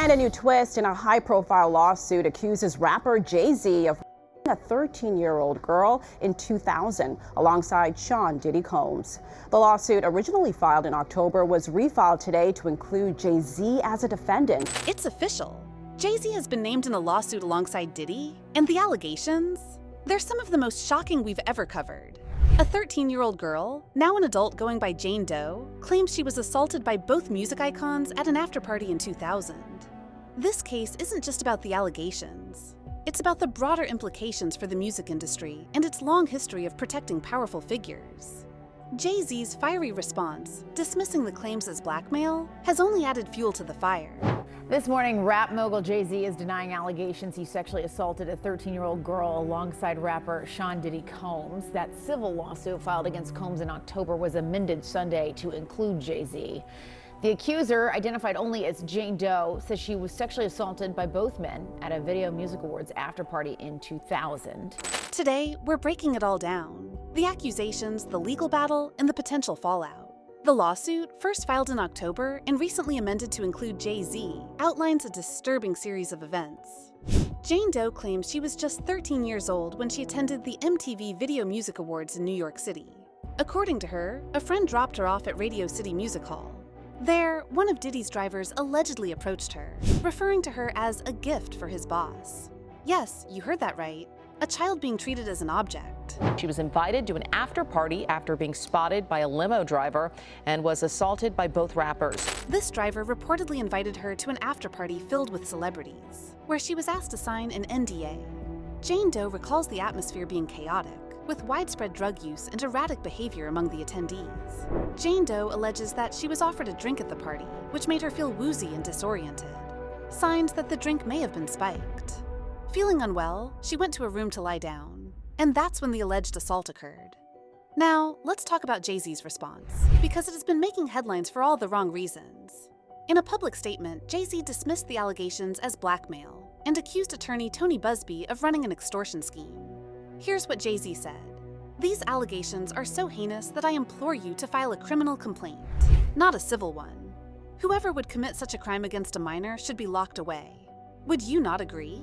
And a new twist in a high-profile lawsuit accuses rapper Jay-Z of a 13-year-old girl in 2000 alongside Sean Diddy Combs. The lawsuit, originally filed in October, was refiled today to include Jay-Z as a defendant. It's official. Jay-Z has been named in a lawsuit alongside Diddy, and the allegations? They're some of the most shocking we've ever covered. A 13-year-old girl, now an adult going by Jane Doe, claims she was assaulted by both music icons at an after-party in 2000. This case isn't just about the allegations. It's about the broader implications for the music industry and its long history of protecting powerful figures. Jay-Z's fiery response, dismissing the claims as blackmail, has only added fuel to the fire. This morning, rap mogul Jay-Z is denying allegations he sexually assaulted a 13-year-old girl alongside rapper Sean Diddy Combs. That civil lawsuit filed against Combs in October was amended Sunday to include Jay-Z. The accuser, identified only as Jane Doe, says she was sexually assaulted by both men at a Video Music Awards after-party in 2000. Today, we're breaking it all down. The accusations, the legal battle, and the potential fallout. The lawsuit, first filed in October and recently amended to include Jay-Z, outlines a disturbing series of events. Jane Doe claims she was just 13 years old when she attended the MTV Video Music Awards in New York City. According to her, a friend dropped her off at Radio City Music Hall. There, one of Diddy's drivers allegedly approached her, referring to her as a gift for his boss. Yes, you heard that right. A child being treated as an object. She was invited to an after-party after being spotted by a limo driver and was assaulted by both rappers. This driver reportedly invited her to an after-party filled with celebrities, where she was asked to sign an NDA. Jane Doe recalls the atmosphere being chaotic, with widespread drug use and erratic behavior among the attendees. Jane Doe alleges that she was offered a drink at the party, which made her feel woozy and disoriented. Signs that the drink may have been spiked. Feeling unwell, she went to a room to lie down, and that's when the alleged assault occurred. Now, let's talk about Jay-Z's response, because it has been making headlines for all the wrong reasons. In a public statement, Jay-Z dismissed the allegations as blackmail and accused attorney Tony Busby of running an extortion scheme. Here's what Jay-Z said. "These allegations are so heinous that I implore you to file a criminal complaint, not a civil one. Whoever would commit such a crime against a minor should be locked away. Would you not agree?"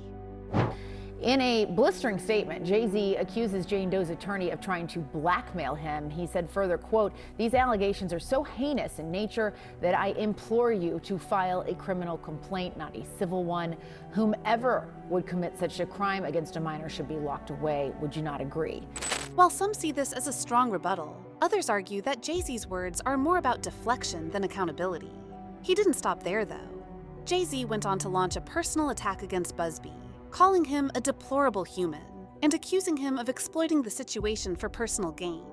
In a blistering statement, Jay-Z accuses Jane Doe's attorney of trying to blackmail him. He said further, quote, "These allegations are so heinous in nature that I implore you to file a criminal complaint, not a civil one. Whomever would commit such a crime against a minor should be locked away. Would you not agree?" While some see this as a strong rebuttal, others argue that Jay-Z's words are more about deflection than accountability. He didn't stop there, though. Jay-Z went on to launch a personal attack against Busby, calling him a deplorable human and accusing him of exploiting the situation for personal gain.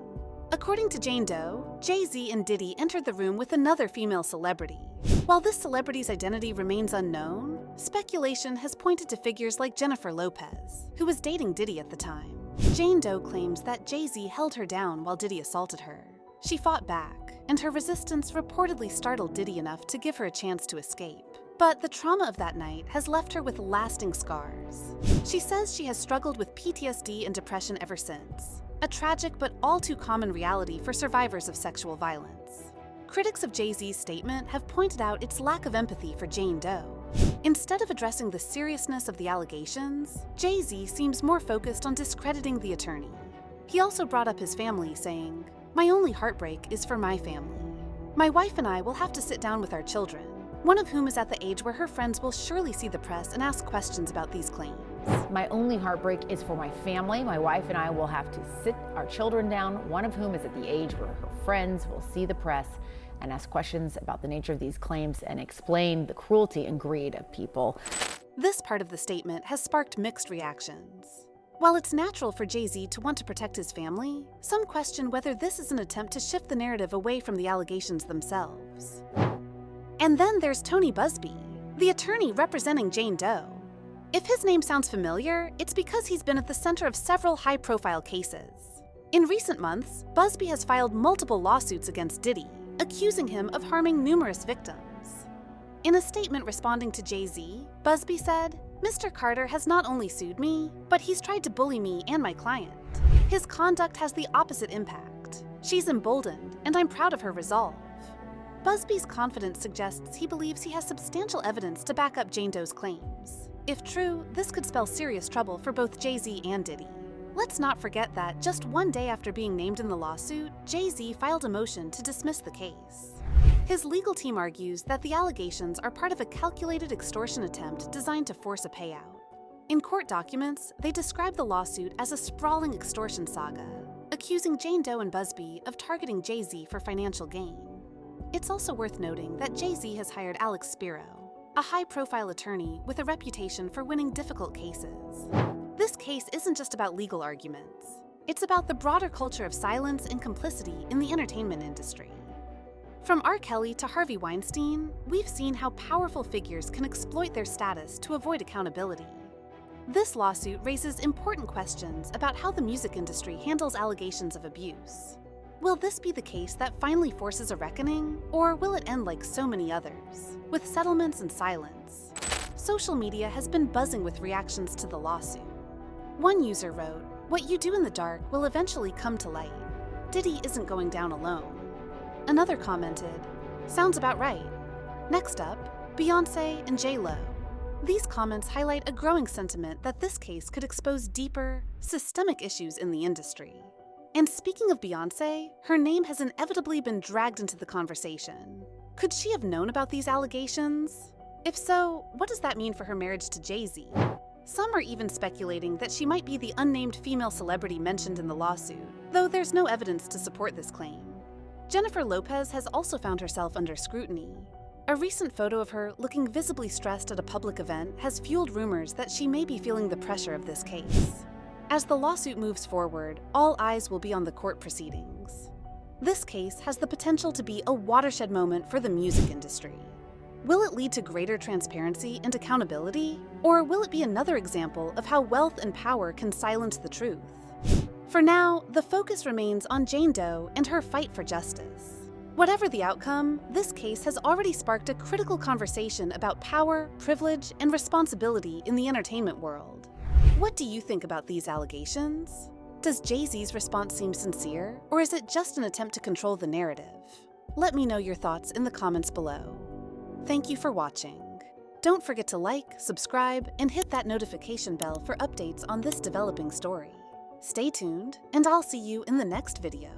According to Jane Doe, Jay-Z and Diddy entered the room with another female celebrity. While this celebrity's identity remains unknown, speculation has pointed to figures like Jennifer Lopez, who was dating Diddy at the time. Jane Doe claims that Jay-Z held her down while Diddy assaulted her. She fought back, and her resistance reportedly startled Diddy enough to give her a chance to escape. But the trauma of that night has left her with lasting scars. She says she has struggled with PTSD and depression ever since, a tragic but all too common reality for survivors of sexual violence. Critics of Jay-Z's statement have pointed out its lack of empathy for Jane Doe. Instead of addressing the seriousness of the allegations, Jay-Z seems more focused on discrediting the attorney. He also brought up his family, saying, "My only heartbreak is for my family. My wife and I will have to sit down with our children, one of whom is at the age where her friends will surely see the press and ask questions about these claims. My only heartbreak is for my family. My wife and I will have to sit our children down, one of whom is at the age where her friends will see the press and ask questions about the nature of these claims and explain the cruelty and greed of people." This part of the statement has sparked mixed reactions. While it's natural for Jay-Z to want to protect his family, some question whether this is an attempt to shift the narrative away from the allegations themselves. And then there's Tony Busby, the attorney representing Jane Doe. If his name sounds familiar, it's because he's been at the center of several high-profile cases. In recent months, Busby has filed multiple lawsuits against Diddy, accusing him of harming numerous victims. In a statement responding to Jay-Z, Busby said, "Mr. Carter has not only sued me, but he's tried to bully me and my client. His conduct has the opposite impact. She's emboldened, and I'm proud of her resolve." Busby's confidence suggests he believes he has substantial evidence to back up Jane Doe's claims. If true, this could spell serious trouble for both Jay-Z and Diddy. Let's not forget that just one day after being named in the lawsuit, Jay-Z filed a motion to dismiss the case. His legal team argues that the allegations are part of a calculated extortion attempt designed to force a payout. In court documents, they describe the lawsuit as a sprawling extortion saga, accusing Jane Doe and Busby of targeting Jay-Z for financial gain. It's also worth noting that Jay-Z has hired Alex Spiro, a high-profile attorney with a reputation for winning difficult cases. This case isn't just about legal arguments. It's about the broader culture of silence and complicity in the entertainment industry. From R. Kelly to Harvey Weinstein, we've seen how powerful figures can exploit their status to avoid accountability. This lawsuit raises important questions about how the music industry handles allegations of abuse. Will this be the case that finally forces a reckoning, or will it end like so many others, with settlements and silence? Social media has been buzzing with reactions to the lawsuit. One user wrote, "What you do in the dark will eventually come to light. Diddy isn't going down alone." Another commented, "Sounds about right." Next up, Beyoncé and J-Lo. These comments highlight a growing sentiment that this case could expose deeper, systemic issues in the industry. And speaking of Beyoncé, her name has inevitably been dragged into the conversation. Could she have known about these allegations? If so, what does that mean for her marriage to Jay-Z? Some are even speculating that she might be the unnamed female celebrity mentioned in the lawsuit, though there's no evidence to support this claim. Jennifer Lopez has also found herself under scrutiny. A recent photo of her looking visibly stressed at a public event has fueled rumors that she may be feeling the pressure of this case. As the lawsuit moves forward, all eyes will be on the court proceedings. This case has the potential to be a watershed moment for the music industry. Will it lead to greater transparency and accountability? Or will it be another example of how wealth and power can silence the truth? For now, the focus remains on Jane Doe and her fight for justice. Whatever the outcome, this case has already sparked a critical conversation about power, privilege, and responsibility in the entertainment world. What do you think about these allegations? Does Jay-Z's response seem sincere, or is it just an attempt to control the narrative? Let me know your thoughts in the comments below. Thank you for watching. Don't forget to like, subscribe, and hit that notification bell for updates on this developing story. Stay tuned, and I'll see you in the next video.